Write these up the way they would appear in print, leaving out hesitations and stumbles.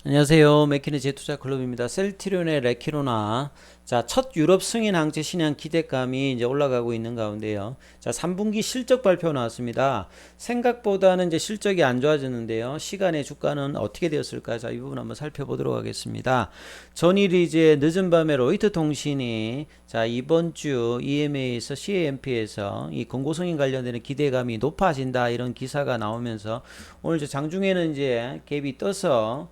안녕하세요. 맥키니 재투자클럽입니다. 셀트리온의 레키로나. 자, 첫 유럽 승인 항체 신약 기대감이 이제 올라가고 있는 가운데요. 자, 3분기 실적 발표 나왔습니다. 생각보다는 이제 실적이 안 좋아졌는데요. 시간의 주가는 어떻게 되었을까? 자, 이 부분 한번 살펴보도록 하겠습니다. 전일 이제 늦은 밤에 로이터 통신이 자, 이번 주 EMA에서 CAMP에서 이 권고 승인 관련되는 기대감이 높아진다 이런 기사가 나오면서 오늘 장중에는 이제 갭이 떠서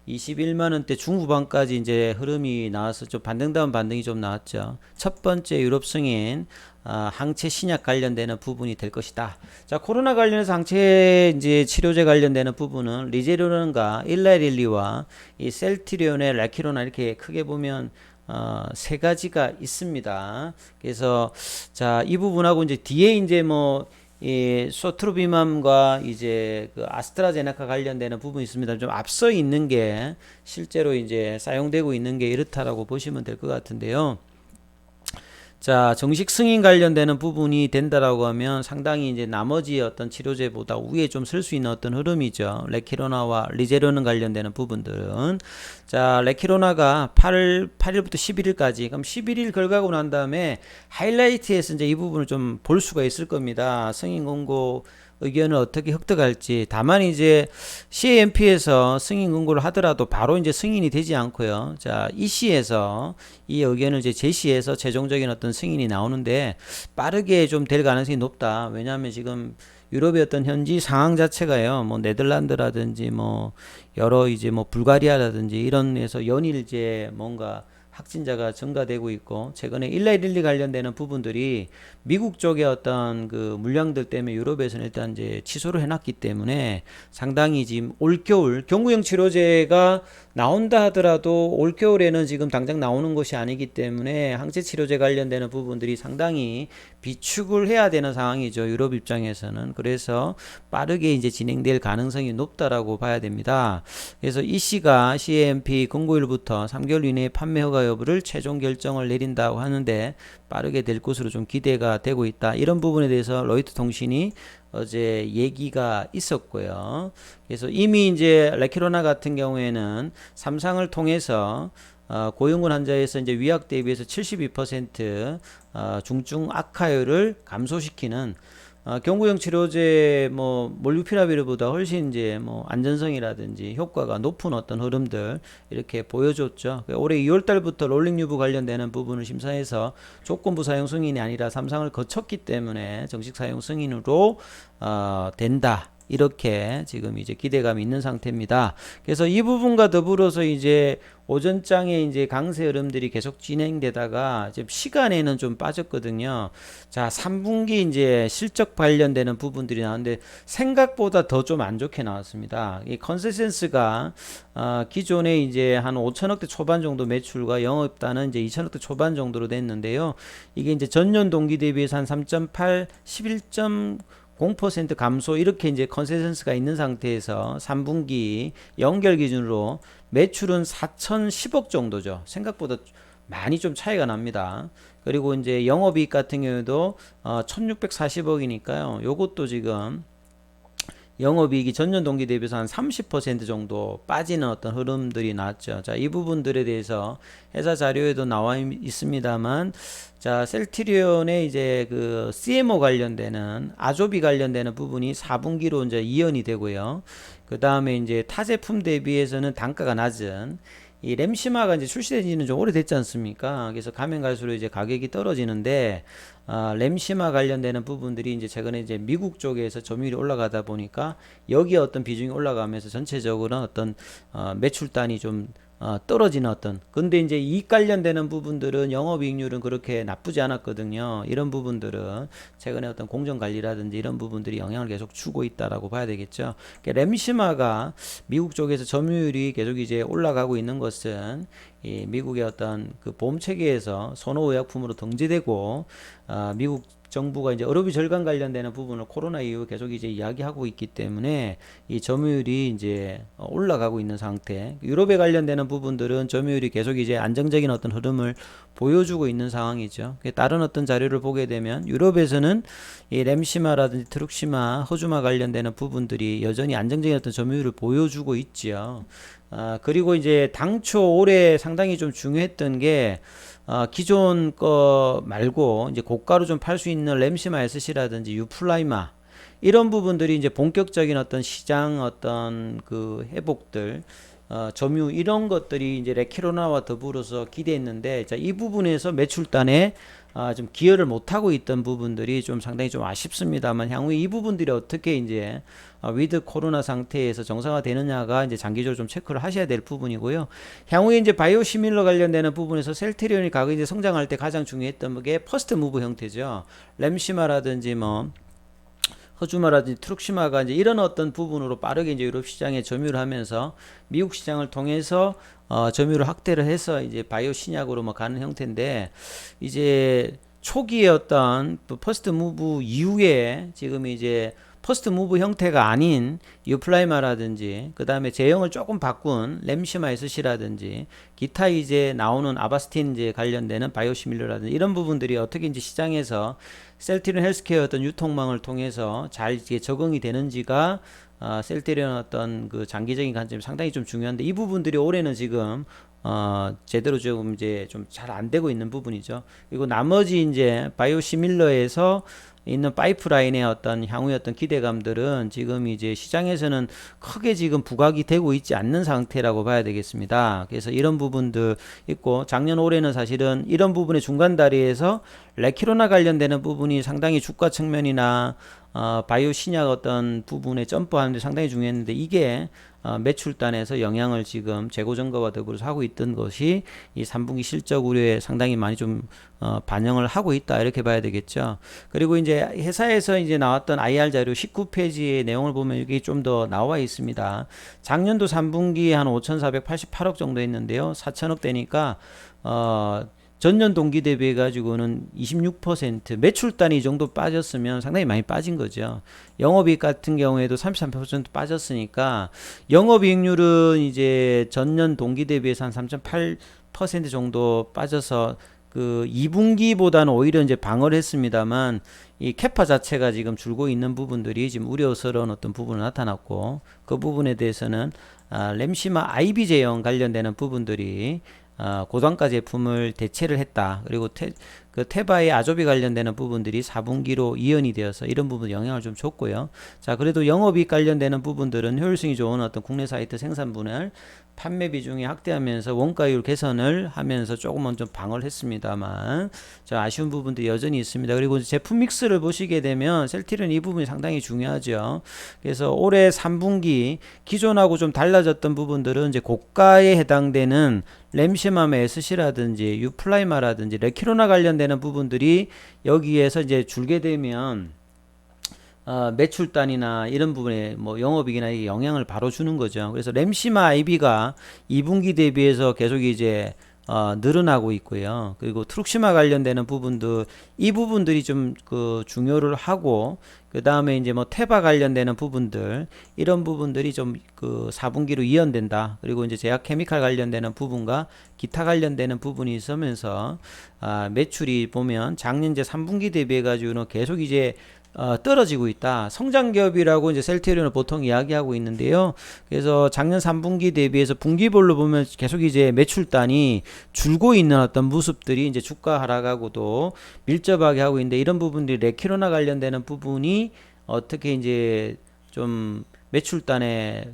21만 원대 중후반까지 이제 흐름이 나와서 좀 반등다운 반등이 좀 나왔죠. 첫 번째 유럽 승인 항체 신약 관련되는 부분이 될 것이다. 자, 코로나 관련해서 항체 이제 치료제 관련되는 부분은 리제로는과 일라릴리와 이 셀트리온의 라키로나 이렇게 크게 보면 세 가지가 있습니다. 그래서 자, 이 부분하고 이제 뒤에 이제 뭐 이 소트루비맘과 이제 그 아스트라제네카 관련되는 부분이 있습니다. 좀 앞서 있는 게 실제로 이제 사용되고 있는 게 이렇다라고 보시면 될 것 같은데요. 자, 정식 승인 관련되는 부분이 된다라고 하면 상당히 이제 나머지 어떤 치료제보다 위에 좀 쓸 수 있는 어떤 흐름이죠. 레키로나와 리제로는 관련되는 부분들은. 자, 레키로나가 8일부터 11일까지. 그럼 11일 결과고 난 다음에 하이라이트에서 이제 이 부분을 좀 볼 수가 있을 겁니다. 승인 공고 의견을 어떻게 획득할지. 다만 이제 CAMP에서 승인 공고를 하더라도 바로 이제 승인이 되지 않고요. 자, EC에서 이 의견을 이제 제시해서 최종적인 어떤 승인이 나오는데 빠르게 좀 될 가능성이 높다. 왜냐하면 지금 유럽의 어떤 현지 상황 자체가요, 뭐 네덜란드라든지 뭐 여러 이제 뭐 불가리아라든지 이런 데서 연일 이제 뭔가 확진자가 증가되고 있고 최근에 112 관련되는 부분들이 미국 쪽의 어떤 그 물량들 때문에 유럽에서는 일단 이제 취소를 해놨기 때문에 상당히 지금 올겨울 경구용 치료제가 나온다 하더라도 올겨울에는 지금 당장 나오는 것이 아니기 때문에 항체 치료제 관련되는 부분들이 상당히 비축을 해야 되는 상황이죠. 유럽 입장에서는. 그래서 빠르게 이제 진행될 가능성이 높다라고 봐야 됩니다. 그래서 이 씨가 CAMP 공고일부터 3개월 이내에 판매 허가 여부를 최종 결정을 내린다고 하는데 빠르게 될 것으로 좀 기대가 되고 있다. 이런 부분에 대해서 로이터 통신이 어제 얘기가 있었고요. 그래서 이미 이제 레키로나 같은 경우에는 삼상을 통해서 고용군 환자에서 이제 위약 대비해서 72% 중증 악화율을 감소시키는 경구용 치료제 뭐 몰루피라비르보다 훨씬 이제 뭐 안전성이라든지 효과가 높은 어떤 흐름들 이렇게 보여줬죠. 올해 2월 달부터 롤링 유브 관련되는 부분을 심사해서 조건부 사용 승인이 아니라 삼상을 거쳤기 때문에 정식 사용 승인으로 된다. 이렇게 지금 이제 기대감이 있는 상태입니다. 그래서 이 부분과 더불어서 이제 오전장에 이제 강세 흐름들이 계속 진행되다가 지금 시간에는 좀 빠졌거든요. 자, 3분기 이제 실적 관련되는 부분들이 나왔는데 생각보다 더 좀 안 좋게 나왔습니다. 이 컨센서스가 기존에 이제 한 5천억대 초반 정도 매출과 영업단은 이제 2천억대 초반 정도로 됐는데요. 이게 이제 전년 동기 대비해서 한 3.8, 11.0% 감소 이렇게 이제 컨센서스가 있는 상태에서 3분기 연결 기준으로 매출은 4,010억 정도죠. 생각보다 많이 좀 차이가 납니다. 그리고 이제 영업이익 같은 경우에도 1,640억이니까요. 요것도 지금 영업이익이 전년 동기 대비해서 한 30% 정도 빠지는 어떤 흐름들이 나왔죠. 자, 이 부분들에 대해서 회사 자료에도 나와 있습니다만, 자, 셀트리온의 이제 그 CMO 관련되는 아조비 관련되는 부분이 4분기로 이제 이연이 되고요. 그 다음에 이제 타 제품 대비해서는 단가가 낮은 이 램시마가 이제 출시된 지는 좀 오래됐지 않습니까? 그래서 가면 갈수록 이제 가격이 떨어지는데, 램시마 관련되는 부분들이 이제 최근에 이제 미국 쪽에서 점유율이 올라가다 보니까 여기에 어떤 비중이 올라가면서 전체적으로 어떤 매출단이 좀 떨어지는 어떤 근데 이제 이익 관련되는 부분들은 영업이익률은 그렇게 나쁘지 않았거든요. 이런 부분들은 최근에 어떤 공정관리라든지 이런 부분들이 영향을 계속 주고 있다라고 봐야 되겠죠. 그러니까 램시마가 미국 쪽에서 점유율이 계속 이제 올라가고 있는 것은 이 미국의 어떤 그 보험 체계에서 선호의약품으로 등재되고 미국 정부가 이제 의료비 절감 관련되는 부분을 코로나 이후 계속 이제 이야기하고 있기 때문에 이 점유율이 이제 올라가고 있는 상태. 유럽에 관련되는 부분들은 점유율이 계속 이제 안정적인 어떤 흐름을 보여주고 있는 상황이죠. 다른 어떤 자료를 보게 되면 유럽에서는 이 램시마라든지 트룩시마, 허주마 관련되는 부분들이 여전히 안정적인 어떤 점유율을 보여주고 있지요. 그리고 이제 당초 올해 상당히 좀 중요했던 게 기존 거 말고 이제 고가로 좀 팔 수 있는 램시마 SC라든지 유플라이마 이런 부분들이 이제 본격적인 어떤 시장 어떤 그 회복들 점유 이런 것들이 이제 레키로나와 더불어서 기대했는데 자, 이 부분에서 매출단에 좀 기여를 못하고 있던 부분들이 좀 상당히 좀 아쉽습니다만 향후에 이 부분들이 어떻게 이제 위드 코로나 상태에서 정상화되느냐가 이제 장기적으로 좀 체크를 하셔야 될 부분이고요. 향후에 이제 바이오시밀러 관련되는 부분에서 셀트리온이 과거 이제 성장할 때 가장 중요했던 게 퍼스트 무브 형태죠. 램시마라든지 뭐 허주마라든지 트룩시마가 이제 이런 어떤 부분으로 빠르게 이제 유럽 시장에 점유를 하면서 미국 시장을 통해서 점유를 확대를 해서 이제 바이오 신약으로 뭐 가는 형태인데 이제 초기에 어떤 퍼스트 무브 이후에 지금 이제 퍼스트 무브 형태가 아닌 유플라이마라든지 그 다음에 제형을 조금 바꾼 램시마 SC라든지 기타 이제 나오는 아바스틴 이제 관련되는 바이오시밀러라든지 이런 부분들이 어떻게 이제 시장에서 셀트리온 헬스케어 어떤 유통망을 통해서 잘 이제 적응이 되는지가 셀트리온 어떤 그 장기적인 관점이 상당히 좀 중요한데 이 부분들이 올해는 지금 제대로 좀 이제 좀 잘 안 되고 있는 부분이죠. 그리고 나머지 이제 바이오시밀러에서 있는 파이프라인의 어떤 향후의 어떤 기대감들은 지금 이제 시장에서는 크게 지금 부각이 되고 있지 않는 상태라고 봐야 되겠습니다. 그래서 이런 부분들 있고 작년 올해는 사실은 이런 부분의 중간 다리에서 레키로나 관련되는 부분이 상당히 주가 측면이나 바이오 신약 어떤 부분에 점프하는데 상당히 중요했는데 이게 매출단에서 영향을 지금 재고 증가와 더불어서 하고 있던 것이 이 3분기 실적 우려에 상당히 많이 좀 반영을 하고 있다 이렇게 봐야 되겠죠. 그리고 이제 회사에서 이제 나왔던 IR 자료 19페이지의 내용을 보면 여기 좀 더 나와 있습니다. 작년도 3분기 한 5,488억 정도 했는데요. 4천억 되니까 전년 동기 대비해 가지고는 26% 매출단이 이 정도 빠졌으면 상당히 많이 빠진 거죠. 영업이익 같은 경우에도 33% 빠졌으니까 영업이익률은 이제 전년 동기 대비해서 한 3.8% 정도 빠져서 그 2분기보다는 오히려 이제 방어를 했습니다만 이 캐파 자체가 지금 줄고 있는 부분들이 지금 우려스러운 어떤 부분이 나타났고 그 부분에 대해서는 램시마 IB 제형 관련되는 부분들이 고단가 제품을 대체를 했다. 그리고 그 테바의 아조비 관련되는 부분들이 4분기로 이연이 되어서 이런 부분 영향을 좀 줬고요. 자, 그래도 영업이익 관련되는 부분들은 효율성이 좋은 어떤 국내 사이트 생산분을 판매 비중이 확대하면서 원가율 개선을 하면서 조금은 좀 방어를 했습니다만 자, 아쉬운 부분도 여전히 있습니다. 그리고 제품 믹스를 보시게 되면 셀트리온 이 부분이 상당히 중요하죠. 그래서 올해 3분기 기존하고 좀 달라졌던 부분들은 이제 고가에 해당되는 램시마메 SC라든지 유플라이마라든지 레키로나 관련되는 부분들이 여기에서 이제 줄게 되면 매출단이나 이런 부분에 뭐 영업이익이나 이게 영향을 바로 주는 거죠. 그래서 램시마 IB가 2분기 대비해서 계속 이제 늘어나고 있고요. 그리고 트룩시마 관련되는 부분도 이 부분들이 좀 그 중요를 하고 그 다음에 이제 뭐 테바 관련되는 부분들 이런 부분들이 좀 그 4분기로 이연된다. 그리고 이제 제약 케미칼 관련되는 부분과 기타 관련되는 부분이 있으면서 매출이 보면 작년 이제 3분기 대비해 가지고는 계속 이제 떨어지고 있다. 성장 기업이라고 이제 셀트리온을 보통 이야기하고 있는데요. 그래서 작년 3분기 대비해서 분기별로 보면 계속 이제 매출단이 줄고 있는 어떤 모습들이 이제 주가 하락하고도 밀접하게 하고 있는데 이런 부분들이 레키로나 관련되는 부분이 어떻게 이제 좀 매출단에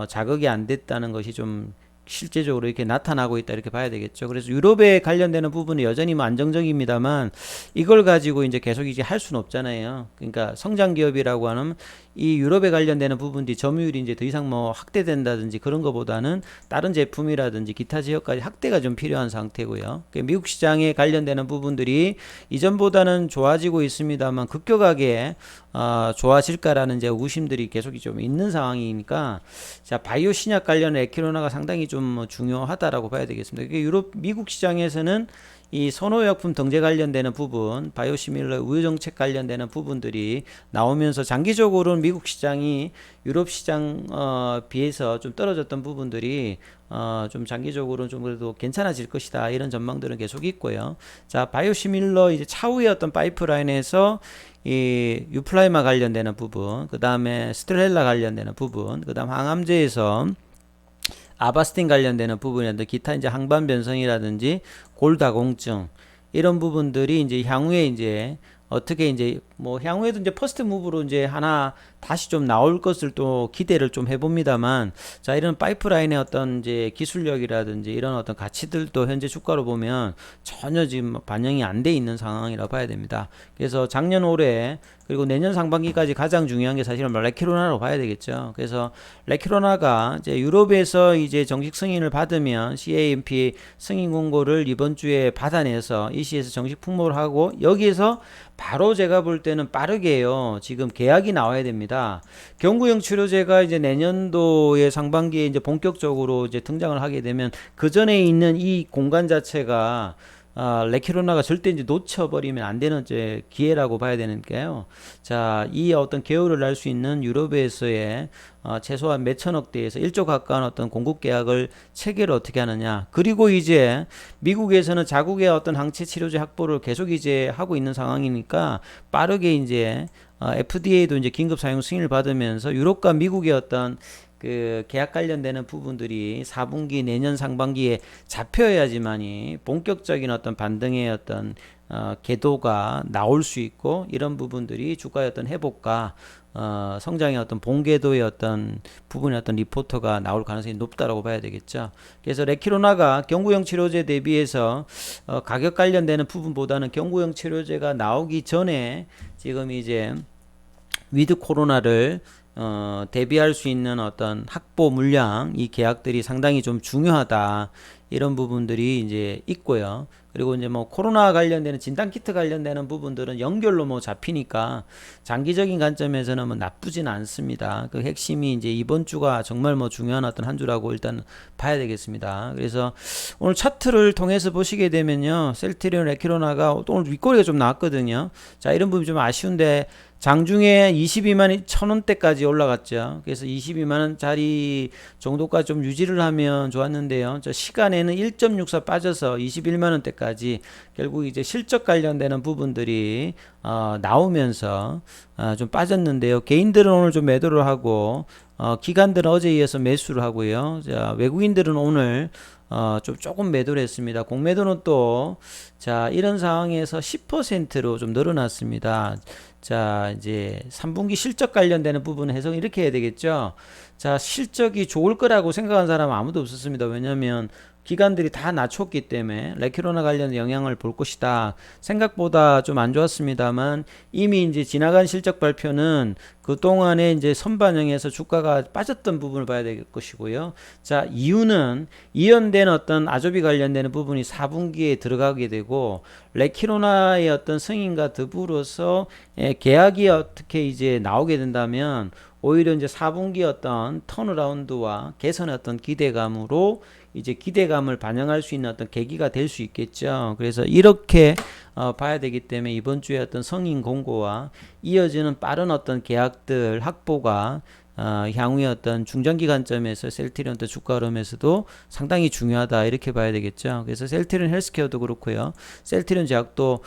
자극이 안 됐다는 것이 좀 실제적으로 이렇게 나타나고 있다 이렇게 봐야 되겠죠. 그래서 유럽에 관련되는 부분은 여전히 뭐 안정적입니다만 이걸 가지고 이제 계속 이제 할 수는 없잖아요. 그러니까 성장 기업이라고 하는 이 유럽에 관련되는 부분들이 점유율이 이제 더 이상 뭐 확대된다든지 그런 것보다는 다른 제품이라든지 기타 지역까지 확대가 좀 필요한 상태고요. 미국 시장에 관련되는 부분들이 이전보다는 좋아지고 있습니다만 급격하게 좋아질까라는 이제 의구심들이 계속 좀 있는 상황이니까 자 바이오 신약 관련 에키로나가 상당히 좀 좀 중요하다라고 봐야 되겠습니다. 이게 미국 시장에서는 이 선호의약품 등재 관련되는 부분, 바이오시밀러 우유정책 관련되는 부분들이 나오면서 장기적으로는 미국 시장이 유럽 시장 비해서 좀 떨어졌던 부분들이 좀 장기적으로는 좀 그래도 괜찮아질 것이다, 이런 전망들은 계속 있고요. 자, 바이오시밀러 이제 차후의 어떤 파이프라인에서 이 유플라이마 관련되는 부분, 그 다음에 스트렐라 관련되는 부분, 그 다음 항암제에서 아바스틴 관련되는 부분이라든지 기타 이제 항반 변성이라든지 골다공증, 이런 부분들이 이제 향후에 이제 어떻게 이제 뭐 향후에도 이제 퍼스트 무브로 이제 하나 다시 좀 나올 것을 또 기대를 좀 해봅니다만, 자, 이런 파이프라인의 어떤 이제 기술력이라든지 이런 어떤 가치들도 현재 주가로 보면 전혀 지금 반영이 안 돼 있는 상황이라 봐야 됩니다. 그래서 작년 올해 그리고 내년 상반기까지 가장 중요한 게 사실은 레키로나라고 봐야 되겠죠. 그래서 레키로나가 이제 유럽에서 이제 정식 승인을 받으면 CAMP 승인 공고를 이번 주에 받아내서 EC에서 정식 품목을 하고, 여기에서 바로 제가 볼 때는 빠르게요, 지금 계약이 나와야 됩니다. 경구용 치료제가 이제 내년도의 상반기에 이제 본격적으로 이제 등장을 하게 되면 그 전에 있는 이 공간 자체가 레키로나가 절대 이제 놓쳐버리면 안 되는 이제 기회라고 봐야 되는데요. 자, 이 어떤 개요를 날 수 있는 유럽에서의 최소한 몇천억 대에서 1조 가까운 어떤 공급 계약을 체결을 어떻게 하느냐. 그리고 이제 미국에서는 자국의 어떤 항체 치료제 확보를 계속 이제 하고 있는 상황이니까 빠르게 이제 FDA도 이제 긴급 사용 승인을 받으면서 유럽과 미국의 어떤 그 계약 관련되는 부분들이 4분기 내년 상반기에 잡혀야지만이 본격적인 어떤 반등의 어떤 궤도가 나올 수 있고, 이런 부분들이 주가의 어떤 회복과 성장의 어떤 본궤도의 어떤 부분의 어떤 리포터가 나올 가능성이 높다라고 봐야 되겠죠. 그래서 레키로나가 경구용 치료제 대비해서 가격 관련되는 부분보다는 경구용 치료제가 나오기 전에 지금 이제 위드 코로나를 대비할 수 있는 어떤 확보 물량, 이 계약들이 상당히 좀 중요하다, 이런 부분들이 이제 있고요. 그리고 이제 뭐 코로나 관련되는 진단키트 관련되는 부분들은 연결로 뭐 잡히니까 장기적인 관점에서는 뭐 나쁘진 않습니다. 그 핵심이 이제 이번 주가 정말 뭐 중요한 어떤 한 주라고 일단 봐야 되겠습니다. 그래서 오늘 차트를 통해서 보시게 되면요, 셀트리온, 레키로나가 오늘 윗꼬리가 좀 나왔거든요. 자, 이런 부분이 좀 아쉬운데 장중에 22만 1,000원대까지 올라갔죠. 그래서 22만원 짜리 정도까지 좀 유지를 하면 좋았는데요. 저 시간에는 1.64 빠져서 21만원대까지 결국 이제 실적 관련되는 부분들이 나오면서 좀 빠졌는데요. 개인들은 오늘 좀 매도를 하고 기관들은 어제에 이어서 매수를 하고요. 자, 외국인들은 오늘 좀 조금 매도를 했습니다. 공매도는 또, 자, 이런 상황에서 10%로 좀 늘어났습니다. 자, 이제 3분기 실적 관련되는 부분은 해석 이렇게 해야 되겠죠. 자, 실적이 좋을 거라고 생각한 사람은 아무도 없었습니다. 왜냐면 기관들이 다 낮췄기 때문에 레키로나 관련 영향을 볼 것이다. 생각보다 좀 안 좋았습니다만 이미 이제 지나간 실적 발표는 그동안에 이제 선반영해서 주가가 빠졌던 부분을 봐야 될 것이고요. 자, 이유는 이연된 어떤 아조비 관련되는 부분이 4분기에 들어가게 되고, 레키로나의 어떤 승인과 더불어서 계약이 어떻게 이제 나오게 된다면 오히려 이제 4분기 어떤 턴어라운드와 개선의 어떤 기대감으로 이제 기대감을 반영할 수 있는 어떤 계기가 될 수 있겠죠. 그래서 이렇게 봐야 되기 때문에 이번 주에 어떤 성인 공고와 이어지는 빠른 어떤 계약들 확보가 향후의 어떤 중장기 관점에서 셀트리온 주가 흐름에서도 상당히 중요하다, 이렇게 봐야 되겠죠. 그래서 셀트리온 헬스케어도 그렇고요. 셀트리온 제약도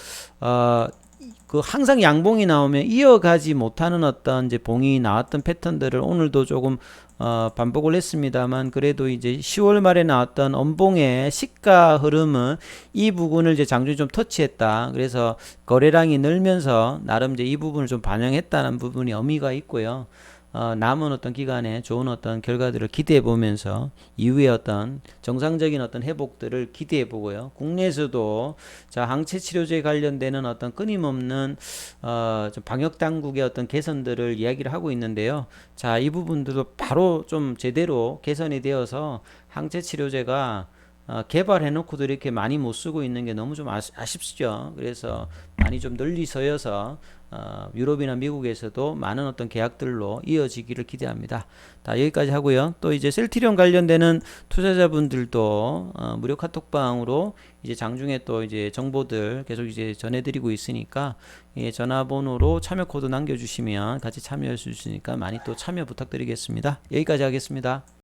그 항상 양봉이 나오면 이어가지 못하는 어떤 이제 봉이 나왔던 패턴들을 오늘도 조금 반복을 했습니다만, 그래도 이제 10월 말에 나왔던 엄봉의 시가 흐름은 이 부분을 이제 장중에 좀 터치했다. 그래서 거래량이 늘면서 나름 이제 이 부분을 좀 반영했다는 부분이 의미가 있고요. 남은 어떤 기간에 좋은 어떤 결과들을 기대해 보면서 이후에 어떤 정상적인 어떤 회복들을 기대해 보고요. 국내에서도 자, 항체 치료제 관련되는 어떤 끊임없는 좀 방역 당국의 어떤 개선들을 이야기를 하고 있는데요. 자, 이 부분들도 바로 좀 제대로 개선이 되어서 항체 치료제가 개발해놓고도 이렇게 많이 못 쓰고 있는 게 너무 좀 아쉽죠. 그래서 많이 좀 널리 서여서 유럽이나 미국에서도 많은 어떤 계약들로 이어지기를 기대합니다. 다 여기까지 하고요. 또 이제 셀트리온 관련되는 투자자분들도 무료 카톡방으로 이제 장중에 또 이제 정보들 계속 이제 전해드리고 있으니까 예, 전화번호로 참여 코드 남겨주시면 같이 참여할 수 있으니까 많이 또 참여 부탁드리겠습니다. 여기까지 하겠습니다.